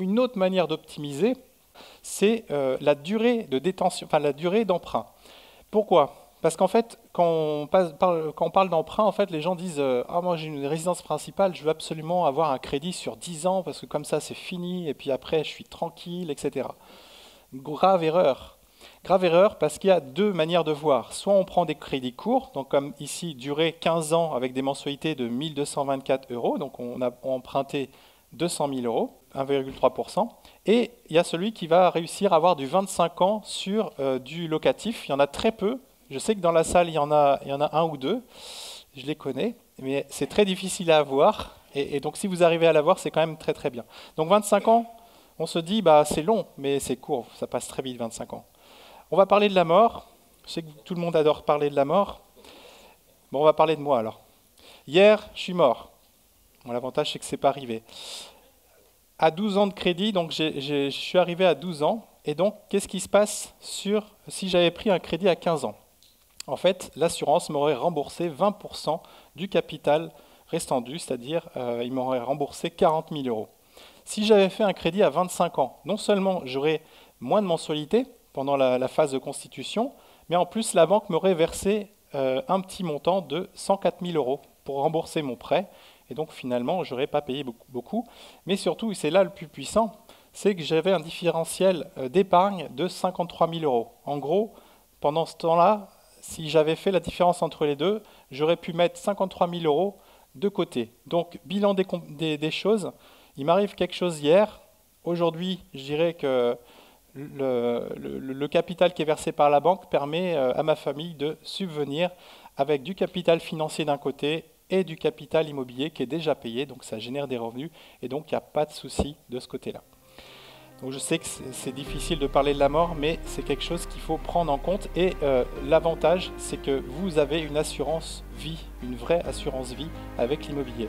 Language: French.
Une autre manière d'optimiser, c'est la durée de détention, enfin la durée d'emprunt. Pourquoi? Parce qu'en fait, quand on parle d'emprunt, en fait, les gens disent ah, moi j'ai une résidence principale, je veux absolument avoir un crédit sur 10 ans parce que comme ça c'est fini et puis après je suis tranquille, etc. Grave erreur. Grave erreur parce qu'il y a deux manières de voir. Soit on prend des crédits courts, donc comme ici, durée 15 ans avec des mensualités de 1224 euros, donc on a emprunté 200 000 euros, 1,3%. Et il y a celui qui va réussir à avoir du 25 ans sur du locatif. Il y en a très peu. Je sais que dans la salle, il y en a un ou deux. Je les connais, mais c'est très difficile à avoir. Et donc si vous arrivez à l'avoir, c'est quand même très très bien. Donc 25 ans, on se dit, bah, c'est long, mais c'est court, ça passe très vite 25 ans. On va parler de la mort. Je sais que tout le monde adore parler de la mort. Bon, on va parler de moi alors. Hier, je suis mort. Bon, l'avantage, c'est que ce n'est pas arrivé. À 12 ans de crédit, donc je suis arrivé à 12 ans. Et donc, qu'est-ce qui se passe si j'avais pris un crédit à 15 ans? En fait, l'assurance m'aurait remboursé 20% du capital restant dû, c'est-à-dire il m'aurait remboursé 40 000 euros. Si j'avais fait un crédit à 25 ans, non seulement j'aurais moins de mensualités pendant la phase de constitution, mais en plus la banque m'aurait versé un petit montant de 104 000 euros pour rembourser mon prêt. Et donc finalement, je n'aurais pas payé beaucoup. Mais surtout, et c'est là le plus puissant, c'est que j'avais un différentiel d'épargne de 53 000 euros. En gros, pendant ce temps-là, si j'avais fait la différence entre les deux, j'aurais pu mettre 53 000 euros de côté. Donc, bilan des choses, il m'arrive quelque chose hier. Aujourd'hui, je dirais que le capital qui est versé par la banque permet à ma famille de subvenir avec du capital financier d'un côté et du capital immobilier qui est déjà payé, donc ça génère des revenus et donc il n'y a pas de souci de ce côté-là. Donc je sais que c'est difficile de parler de la mort, mais c'est quelque chose qu'il faut prendre en compte et l'avantage c'est que vous avez une assurance vie, une vraie assurance vie avec l'immobilier.